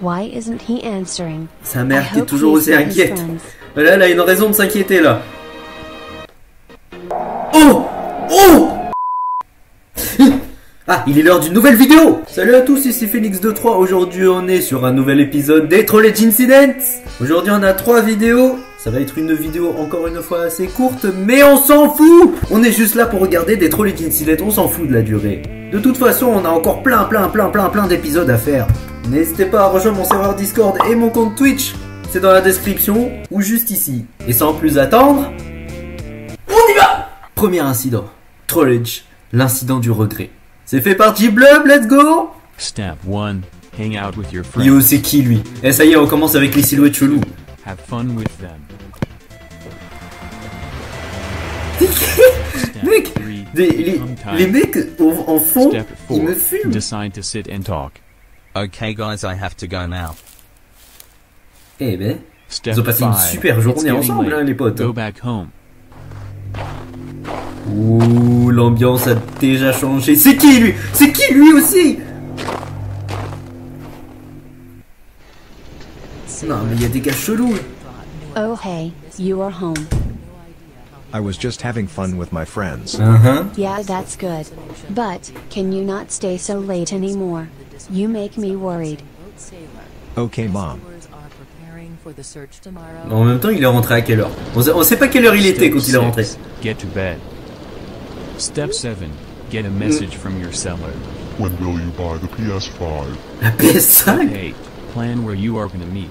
Why isn't he answering? Sa mère qui est toujours aussi inquiète. Là, elle a une raison de s'inquiéter, là. Oh! Oh! Ah, il est l'heure d'une nouvelle vidéo! Salut à tous, ici Phoenix23. Aujourd'hui, on est sur un nouvel épisode des Trollage Incidents. Aujourd'hui, on a 3 vidéos. Ça va être une vidéo encore une fois assez courte, mais on s'en fout! On est juste là pour regarder des Trollage Incidents, on s'en fout de la durée. De toute façon, on a encore plein d'épisodes à faire. N'hésitez pas à rejoindre mon serveur Discord et mon compte Twitch. C'est dans la description ou juste ici. Et sans plus attendre, on y va! Premier incident. Trollage, l'incident du regret. C'est fait par G-Blub, let's go! Step 1. Hang out with your friends. Yo, c'est qui lui? Eh, ça y est, on commence avec les silhouettes cheloues. Have fun with them. Mec, les mecs en fond, ils me fument. Decide to sit and talk. Okay guys, I have to go now. Eh ben, Step ils ont passé une 5. super journée It's getting ensemble, hein, late. les potes. Go back home. Ouh, l'ambiance a déjà changé. C'est qui lui? C'est qui lui aussi? Non, mais il y a des gars chelous. Oh hey, you are home. I was just having fun with my friends. Yeah, that's good. But, can you not stay so late anymore? You make me worried. Okay, Mom. En même temps, il est rentré à quelle heure? On sait pas quelle heure il était quand il est rentré. Get to bed. Step 7. Get a message from your seller. When will you buy the PS5? La PS5? 8. Plan where you are gonna meet.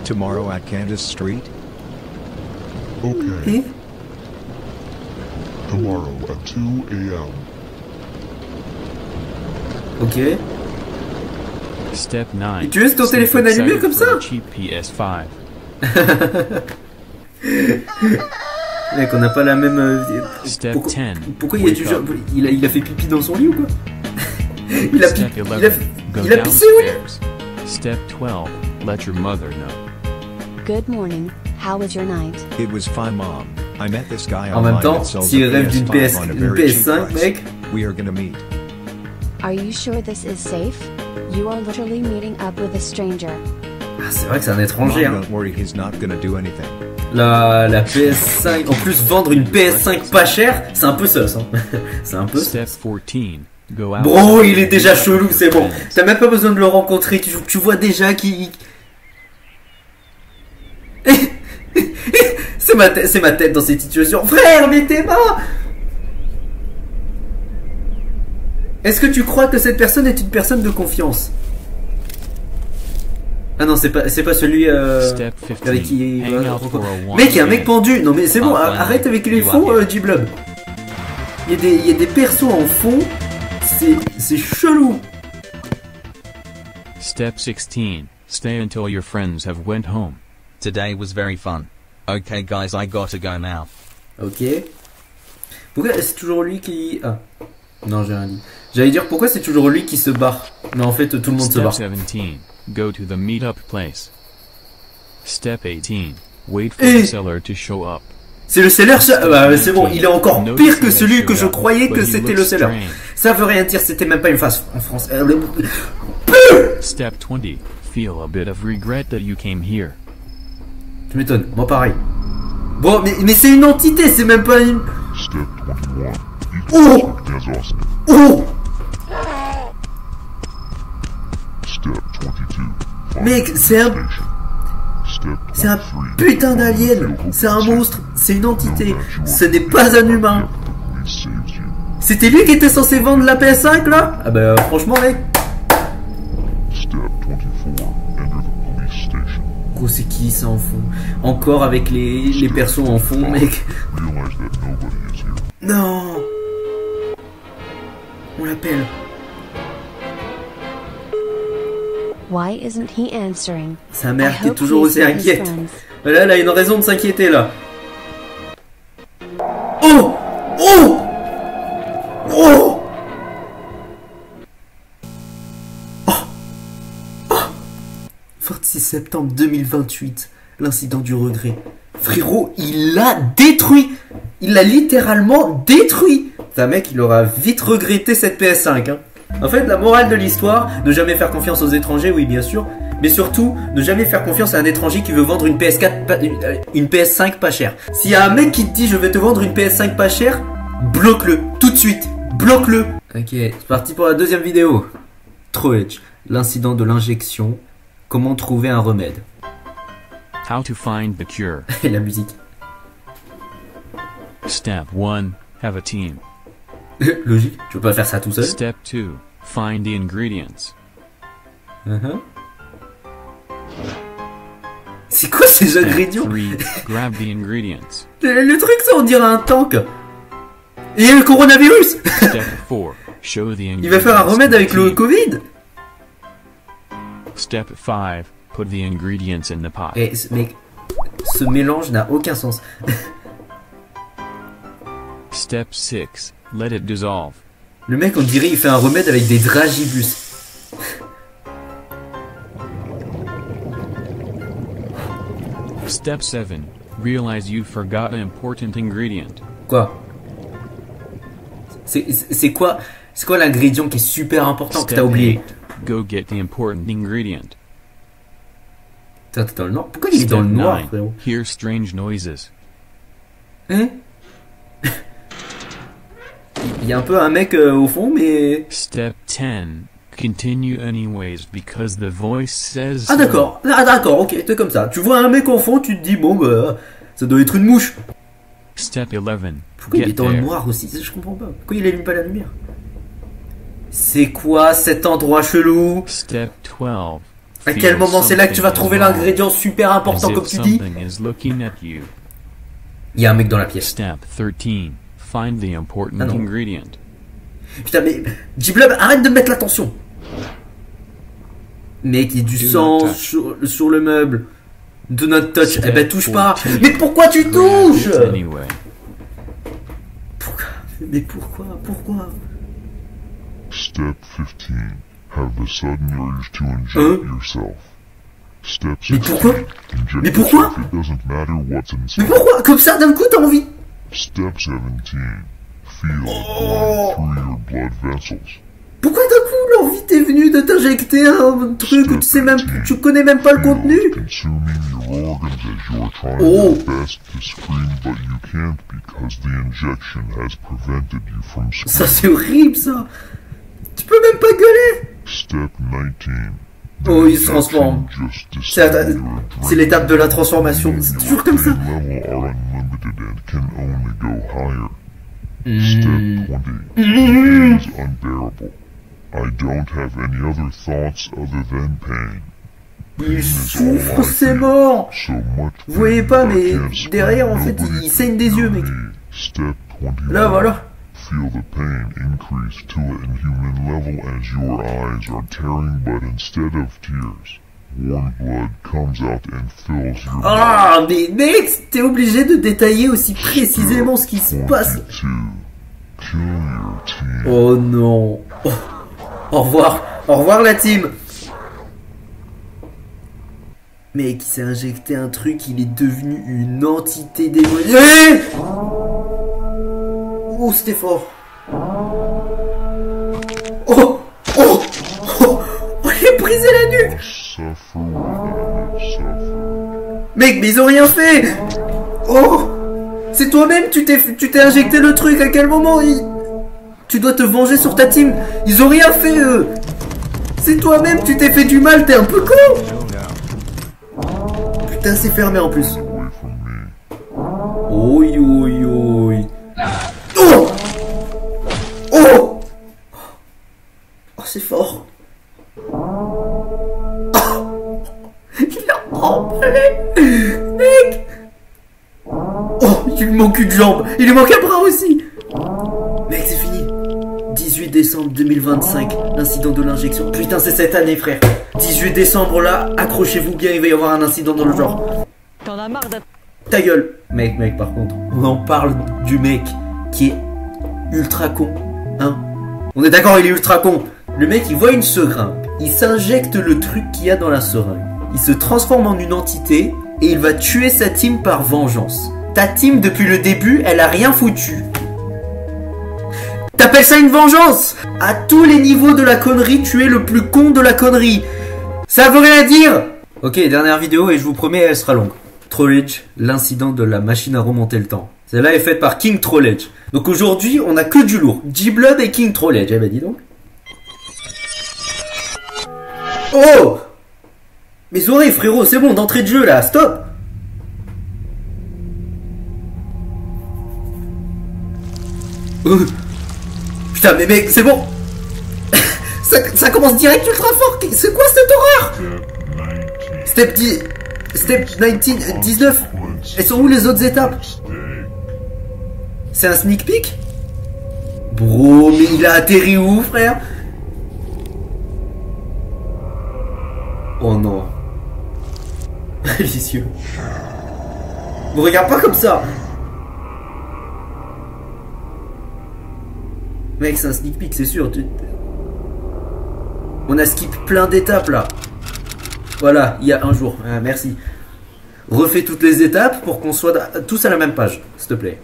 Tomorrow at Candace Street? Okay. Tomorrow at 2 a.m. Ok. Step 9. Et tu laisses ton téléphone allumé comme ça? Cheap PS5. Mec, on n'a pas la même... Step pourquoi 10. Pourquoi il y a du genre... Il a fait pipi dans son lit ou quoi? Il a Step 11. il a pissé au lit? Step 12. Let your mother know. Good morning, how was your night? It was fine, Mom. I met this guy En même online temps, that sells s'il a rêve d'une PS5 on a very PS5, cheap mec... price. We are gonna meet. Are you sure this is safe? You are literally meeting up with a stranger. Ah, c'est vrai que c'est un étranger, Mom, hein. don't worry, he's not gonna do anything. La PS5... En plus, vendre une PS5 pas chère, c'est un peu sus, hein. C'est un peu sus. Step 14. Go out. Bro, il est déjà chelou, c'est bon. T'as même pas besoin de le rencontrer, tu vois déjà qu'il... C'est ma tête dans cette situation. Frère, mais t'es mort. Est-ce que tu crois que cette personne est une personne de confiance? Ah non, c'est pas celui Step 15. avec qui... Hang out for a Mec, il y a un mec one pendu. Non mais c'est bon, arrête avec les faux, G-Blub. Il y a des persos en fond. C'est chelou. Step 16. Stay until your friends have went home. Today was very fun. Okay guys, I gotta go now. Ok. Pourquoi c'est toujours lui qui... Ah. Non, j'ai rien dit. J'allais dire pourquoi c'est toujours lui qui se barre. Mais en fait, tout le monde se Step barre. 17. Go to the meetup place. Step 18. Wait for Eh. the seller to show up. C'est le seller, ça... Bah, c'est bon, il est encore pire que celui que je croyais que c'était le seller. Ça veut rien dire, c'était même pas une face en France. Step 20. Feel a bit of regret that you came here. Tu m'étonnes, moi pareil. Bon, mais c'est une entité, c'est même pas une... Step 21. Oh! Disaster. Oh! Step 22. Mec, c'est un... Step C'est un 23. putain d'alien. C'est un monstre, c'est une entité. Ce n'est pas un humain. We saved you. C'était lui qui était censé vendre la PS5 là? Ah bah franchement mec. Step 24. Enter the police station. Gros c'est qui ça en fond? Encore avec les persos en fond mec. Realize that nobody is here. Non. On l'appelle. Why isn't he answering? Sa mère I qui est hope toujours he's aussi with his inquiète. friends. Là elle a une raison de s'inquiéter là. Oh! Oh! Oh! Oh! Oh! 26 septembre 2028, l'incident du regret. Frérot, il l'a détruit! Il l'a littéralement détruit! Putain mec, il aura vite regretté cette PS5, hein. En fait, la morale de l'histoire, ne jamais faire confiance aux étrangers, oui bien sûr, mais surtout, ne jamais faire confiance à un étranger qui veut vendre une une PS5 pas chère. S'il y a un mec qui te dit je vais te vendre une PS5 pas chère, bloque-le, tout de suite, bloque-le. Ok, c'est parti pour la deuxième vidéo. Troedge, l'incident de l'injection, comment trouver un remède. How to find the cure. Et la musique. Step 1. Have a team. Logique, tu peux pas faire ça tout seul. Step 2. Find the ingredients. C'est quoi ces Step ingrédients? 3. Grab the ingredients. Le truc ça on dirait un tank. Et le coronavirus. Step 4. Show the ingredients. Il va faire un remède avec le Covid. Step 5. Put the ingredients in the pot. Et mec, ce mélange n'a aucun sens. Step 6. Let it dissolve. Le mec on dirait il fait un remède avec des dragibus. Step 7. Realize you forgot an important ingredient. Quoi? C'est quoi l'ingrédient qui est super important que Step t'as oublié? 8. Go get the important ingredient. T'es dans le noir? Pourquoi il est dans le noir, frérot? Hear strange noises. Hein? Il y a un peu un mec au fond, mais... Step 10. Continue anyways because the voice says Ah d'accord, ok, t'es comme ça. Tu vois un mec au fond, tu te dis, bon bah, ça doit être une mouche. Step 11. Pourquoi il est dans le noir aussi? Je comprends pas. Pourquoi il allume pas la lumière? C'est quoi cet endroit chelou? Step 12. À quel moment c'est là que tu vas trouver l'ingrédient super important comme tu dis? Il y a un mec dans la pièce. Step 13. Find the important ingredient. Putain mais, J-Blob, arrête de mettre l'attention. Mec, il y a du sang sur le meuble. Do not touch. Eh ben touche pas. Mais pourquoi tu touches? Mais pourquoi? Step 15. Have the sudden urge to inject yourself. Step 16. Mais pourquoi? Inject Mais pourquoi? yourself, it doesn't matter what's inside. Mais pourquoi? Comme ça d'un coup t'as envie? Step 17. Feel it going through your blood vessels. Pourquoi d'un coup l'envie t'est venue de t'injecter un truc où tu connais même pas le contenu? Consuming your organs as you are trying your best to scream, but you can't because the injection has prevented you from screaming. Ça c'est horrible ça. Tu peux même pas gueuler. Step 19. Oh, il se transforme. C'est l'étape de la transformation. C'est toujours comme ça. Step 20. Pain is unbearable. I don't have any other thoughts other than pain. Il souffre, c'est mort. Vous voyez pas, mais derrière, en fait, il saigne des yeux, mec. Là, voilà. Feel the pain increase to an inhuman level as your eyes are tearing, but instead of tears, warm blood comes out and fills your body. Ah, mais mec, t'es obligé de détailler aussi précisément ce qui se passe. Oh non. Oh. Au revoir la team. Mec, il s'est injecté un truc, il est devenu une entité démoniaque. Oh, c'était fort. Oh, il a brisé la nuque. Mec, mais ils ont rien fait. Oh, c'est toi-même, tu t'es injecté le truc. À quel moment tu dois te venger sur ta team? Ils ont rien fait, eux. C'est toi-même, tu t'es fait du mal, t'es un peu con. Putain, c'est fermé en plus. Oi. Oh, c'est fort. Il a emballé. Mec. Oh, il lui manque une jambe. Il lui manque un bras aussi. Mec, c'est fini. 18 décembre 2025, l'incident de l'injection. Putain, c'est cette année, frère. 18 décembre, là, accrochez-vous bien, il va y avoir un incident dans le genre. T'en as marre d'être... Ta gueule. Mec, par contre, on en parle du mec qui est ultra con. Hein? On est d'accord, il est ultra con. Le mec, il voit une seringue. Il s'injecte le truc qu'il y a dans la seringue. Il se transforme en une entité et il va tuer sa team par vengeance. Ta team, depuis le début, elle a rien foutu. T'appelles ça une vengeance? À tous les niveaux de la connerie, tu es le plus con de la connerie. Ça veut rien dire. Ok, dernière vidéo et je vous promets, elle sera longue. Trollage, l'incident de la machine à remonter le temps. Celle-là est faite par King Trollage. Donc aujourd'hui, on a que du lourd. G-Blood et King Trollage. Eh ben dis donc. Oh! Mes oreilles, frérot, c'est bon, d'entrée de jeu là, stop! Putain, mais mec, c'est bon! ça commence direct ultra fort! C'est quoi cette horreur? Step 10. Step 19, 19. Elles sont où les autres étapes? C'est un sneak peek? Bro, mais il a atterri où, frère? Oh non. Délicieux. Me regarde pas comme ça. Mec, c'est un sneak peek, c'est sûr. On a skip plein d'étapes là. Voilà, il y a un jour. Ah, merci. Refais toutes les étapes pour qu'on soit tous à la même page, s'il te plaît.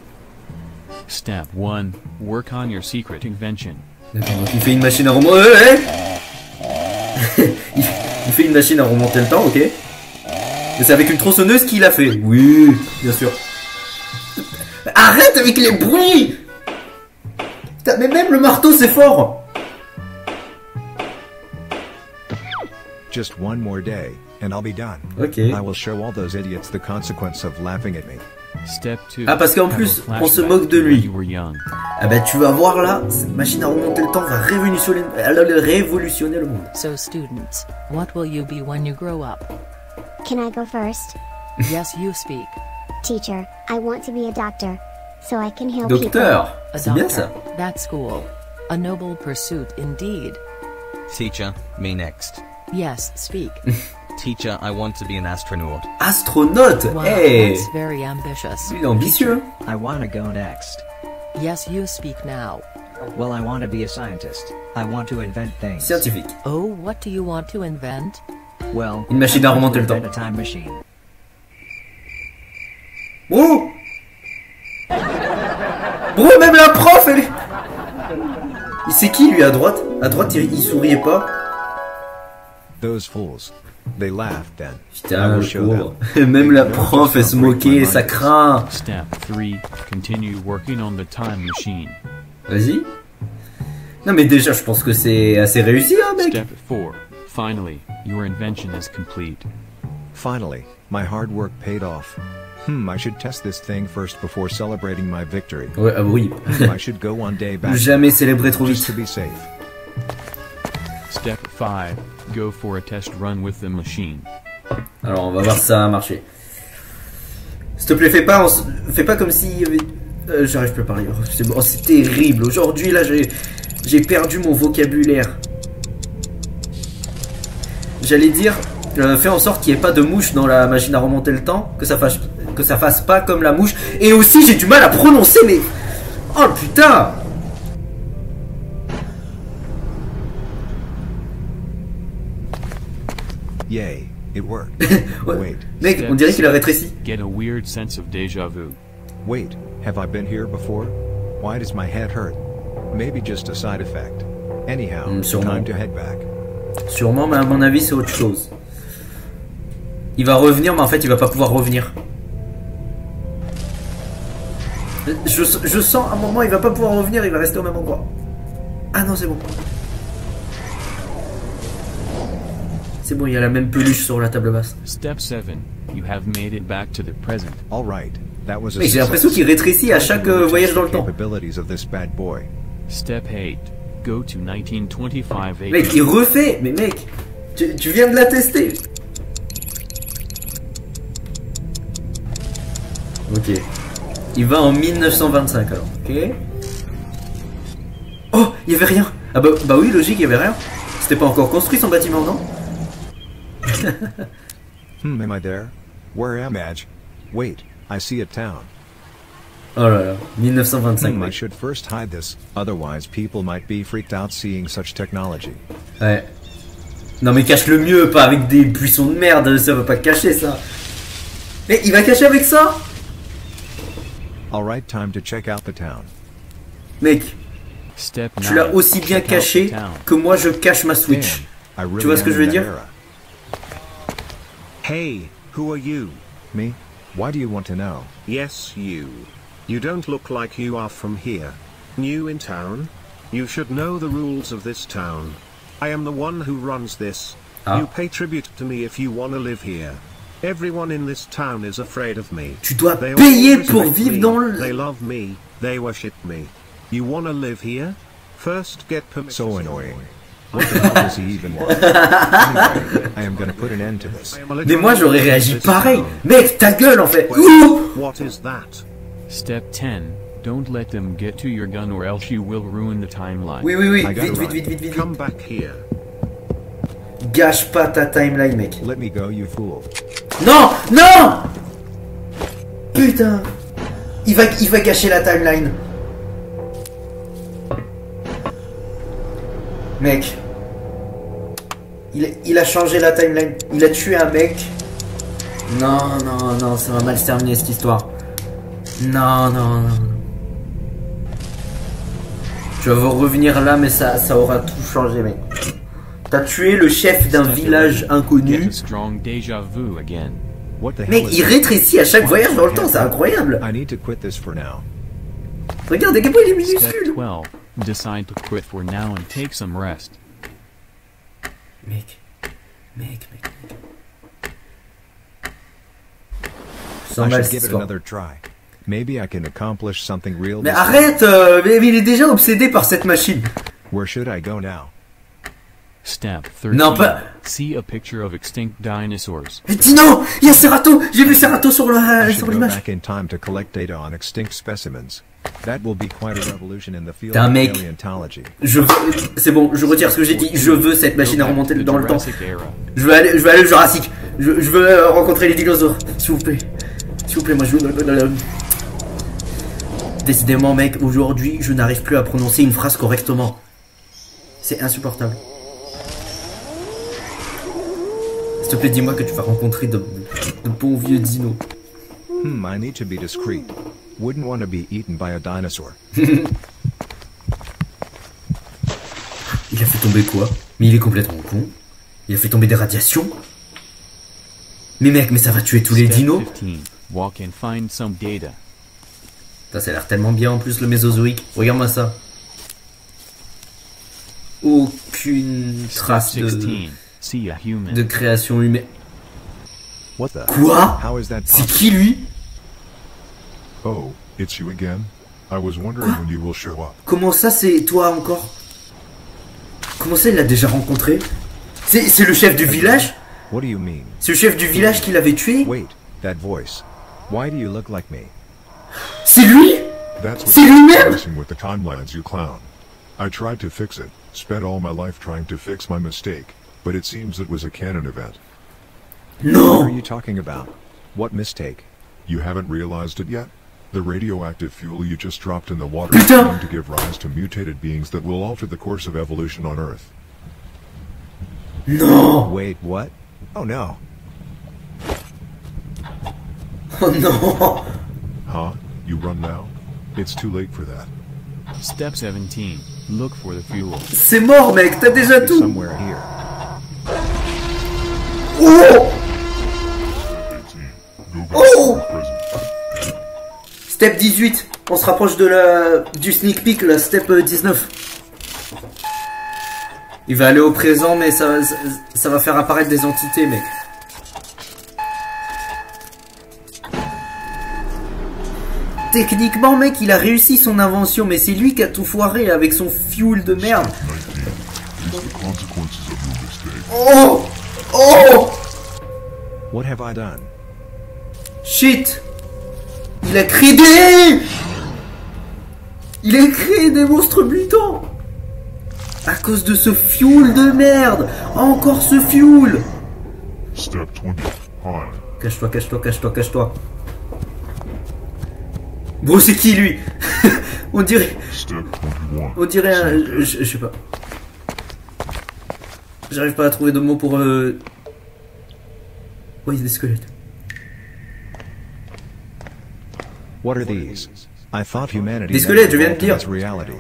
Step 1. Work on your secret invention. D'accord, donc il fait une machine à remonter. Il fait une machine à remonter le temps, ok. Mais c'est avec une tronçonneuse qu'il a fait. Oui, bien sûr. Arrête avec les bruits. Putain, mais même le marteau c'est fort. Just one more day, and I'll be done. Ok. I will show all those idiots the consequence of laughing at me. Step 2. Ah, parce qu'en plus, on se moque de lui. Ah bah tu vas voir là, cette machine à remonter le temps va révolutionner le monde. So students, what will you be when you grow up? Can I go first? Yes, you speak. Teacher, I want to be a doctor, so I can heal people. Docteur, A c'est bien doctor. ça. That's cool. A noble pursuit indeed. Teacher, me next. Yes, speak. Teacher, I want to be an astronaut. Astronaute, Wow, hey, that's very ambitious. il est ambitieux. I want to go next. Yes, you speak now. Well, I want to be a scientist. I want to invent things. Scientifique. Oh, what do you want to invent? Well, Une machine à I want remonter to le temps. invent a time machine. Bro, bro, même la prof, elle est... C'est qui lui à droite? À droite, il souriait pas. Those fools. They laughed then. I Putain, will show pauvre. them. Même la prof, elle se moquait, ça craint. Step 3. Continue working on the time machine. Vas-y. Non mais déjà, je pense que c'est assez réussi, hein, mec. Step 4. Finally, your invention is complete. Finally, my hard work paid off. I should test this thing first before celebrating my victory. Ouais, ah oui. I should go one day back Jamais célébrer trop just vite. to be safe. Step 5. Go for a test run with the machine. Alors, on va voir si ça a marché. S'il te plaît, fais pas comme si... j'arrive plus à parler. Oh, c'est bon, c'est terrible. Aujourd'hui, là, j'ai perdu mon vocabulaire. J'allais dire... fais en sorte qu'il n'y ait pas de mouche dans la machine à remonter le temps. Que ça fasse pas comme la mouche. Et aussi, j'ai du mal à prononcer, mais... Oh, putain! Yay, it worked. Ouais. Wait, Mec, on dirait qu'il a rétréci. Get a weird sense of déjà vu. wait, have I been here before? Why does my head hurt? Maybe just a side effect. Anyhow, sûrement. time to head back. Sûrement, mais à mon avis, c'est autre chose. Il va revenir, mais en fait, il va pas pouvoir revenir. Je sens, à un moment, il va pas pouvoir revenir, il va rester au même endroit. Ah non, c'est bon. C'est bon, il y a la même peluche sur la table basse. Step 7. You have made it back to the present. All right, that was a Mais j'ai l'impression success. qu'il rétrécit à chaque voyage dans le temps. Capabilities of this bad boy. Step 8. Go to 1925 Mec, il refait. Mais mec, tu viens de la tester. Ok. Il va en 1925 alors. Ok. Oh, il y avait rien. Ah bah oui, logique, il y avait rien. C'était pas encore construit son bâtiment, non? Am I there? Where am I? Wait, I see a town. Oh là là, 1925. I Mec. should first hide this, otherwise people might be freaked out seeing such technology. Ouais. Non mais cache le mieux, pas avec des buissons de merde, ça va pas cacher ça. Mais il va cacher avec ça? Alright, time to check out the town. Mec, Step Tu l'as 9. aussi bien Check out caché the town. que moi je cache ma Switch. I really Tu vois ce am que je veux in that dire? era. Hey, who are you? Me? Why do you want to know? Yes, you. You don't look like you are from here. New in town? You should know the rules of this town. I am the one who runs this. Ah. You pay tribute to me if you wanna live here. Everyone in this town is afraid of me. Tu dois They payer all pour respect vivre me. dans le... They love me. They worship me. You wanna live here? First get permission. So annoying. What the hell does he even want? Anyway, I am gonna put an end to this. Mais moi j'aurais réagi pareil. Mec, ta gueule en fait. Ouh. What is that? Step 10. Don't let them get to your gun or else you will ruin the timeline. Oui, oui, oui. I gotta Vite, vite, run. vite, vite, vite. Come back here. Gâche pas ta timeline, mec. Let me go, you fool. Non, non. Putain. Il va gâcher la timeline. Mec. Il a changé la timeline. Il a tué un mec. Non, non, non, ça va mal se terminer cette histoire. Non, non, non. Je vais revenir là, mais ça aura tout changé, mec. T'as tué le chef d'un village Get inconnu. a strong deja vu again. What the hell Mec, is il this? rétrécit à chaque voyage dans le temps, c'est incroyable. I need to quit this for now. Regarde, à quel point il est Step minuscule. 12. Decide to quit for now and take some rest. Mec. 100 I mal should cette give it histoire. another try. Maybe I can accomplish something real. Mais this time. arrête, mais il est déjà obsédé par cette machine. Where should I go now? Step 13. Non, pas... See a picture of extinct dinosaurs. Mais dis non, il y a Serato. J'ai vu Serato sur I should go l'image. back in time to collect data on extinct specimens. That will be quite a revolution in the field T'es un of mec. paleontology. Je veux... C'est bon, je retire ce que j'ai dit. Je veux cette machine à Go back remonter to the dans le temps. Jurassic era. Je veux aller au Jurassique. Je veux rencontrer les dinosaures. S'il vous plaît. S'il vous plaît, moi je veux... Décidément, mec, aujourd'hui, je n'arrive plus à prononcer une phrase correctement. C'est insupportable. S'il te plaît, dis-moi que tu vas rencontrer de bons vieux dinos. I need to be discreet. Wouldn't want to be eaten by a dinosaur. Il a fait tomber quoi? Mais il est complètement con. Il a fait tomber des radiations. Mais mec, mais ça va tuer tous les Step dinos. 15. Walk and find some data. Putain, ça a l'air tellement bien en plus le Mésozoïque. Regarde-moi ça. Aucune Step trace 16. de See a human. création humaine. What the? Quoi? How is that C'est possible? qui lui? Oh, it's you again? I was wondering when you will show up. Comment ça c'est toi encore? Comment ça il l'a déjà rencontré? C'est le chef du village? What do you mean? C'est le chef du village qui l'avait tué? Wait, that voice. Why do you look like me? C'est lui? That's C'est lui-même? messing with the timelines, you clown. I tried to fix it, spent all my life trying to fix my mistake, but it seems it was a canon event. What Non! are you talking about? What mistake? You haven't realized it yet? The radioactive fuel you just dropped in the water is Putain! going to give rise to mutated beings that will alter the course of evolution on Earth. Non! Wait, what? Oh no. Oh non! Huh? You run now? It's too late for that. Step 17. Look for the fuel. C'est mort mec, t'as déjà It's tout! somewhere here. Oh! 18. Go back Oh! to the present. Step 18, on se rapproche du sneak peek, la step 19. Il va aller au présent, mais ça va faire apparaître des entités, mec. Techniquement, mec, il a réussi son invention, mais c'est lui qui a tout foiré avec son fuel de merde. 19 is the consequences of your mistake. Oh! Oh! What have I done? Shit! Il a créé des... Il a créé des monstres mutants! À cause de ce fuel de merde! Encore ce fuel! Step 20. Hi. Cache-toi, cache-toi, cache-toi, cache-toi. Bon, c'est qui lui? On dirait... Step 21. On dirait un... Je sais pas. J'arrive pas à trouver de mots pour... Oh, il y a des squelettes. What are these? I thought humanity Des squelettes, je viens de never dire. evolved in its reality.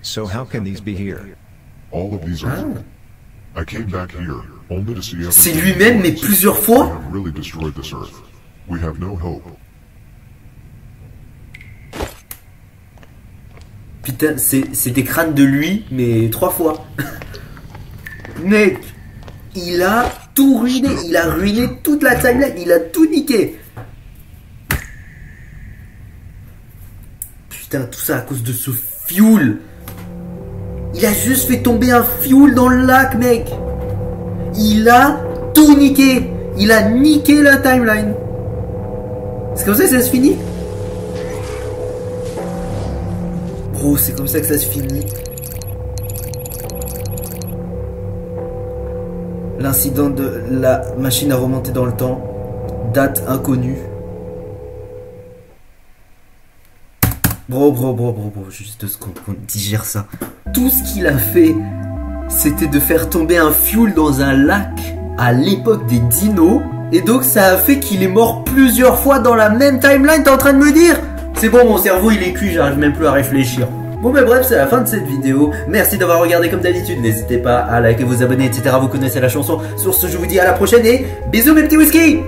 So how can these be here? All of these are. I came back here only to see everything. C'est lui-même, mais plusieurs fois. We have really destroyed this earth. We have no hope. Putain, c'est des crânes de lui, mais 3 fois. Mec, il a tout ruiné, il a ruiné toute la timeline, il a tout niqué. Putain, tout ça à cause de ce fuel. Il a juste fait tomber un fuel dans le lac, mec. Il a tout niqué. Il a niqué la timeline. C'est comme ça que ça se finit? Bro, c'est comme ça que ça se finit. L'incident de la machine à remonter dans le temps. Date inconnue. Bro, juste qu'on digère ça. Tout ce qu'il a fait, c'était de faire tomber un fuel dans un lac à l'époque des dinos. Et donc ça a fait qu'il est mort plusieurs fois dans la même timeline, t'es en train de me dire? C'est bon, mon cerveau il est cuit, j'arrive même plus à réfléchir. Bon mais bref, c'est la fin de cette vidéo. Merci d'avoir regardé comme d'habitude. N'hésitez pas à liker, vous abonner, etc. Vous connaissez la chanson. Sur ce, je vous dis à la prochaine et bisous mes petits whisky.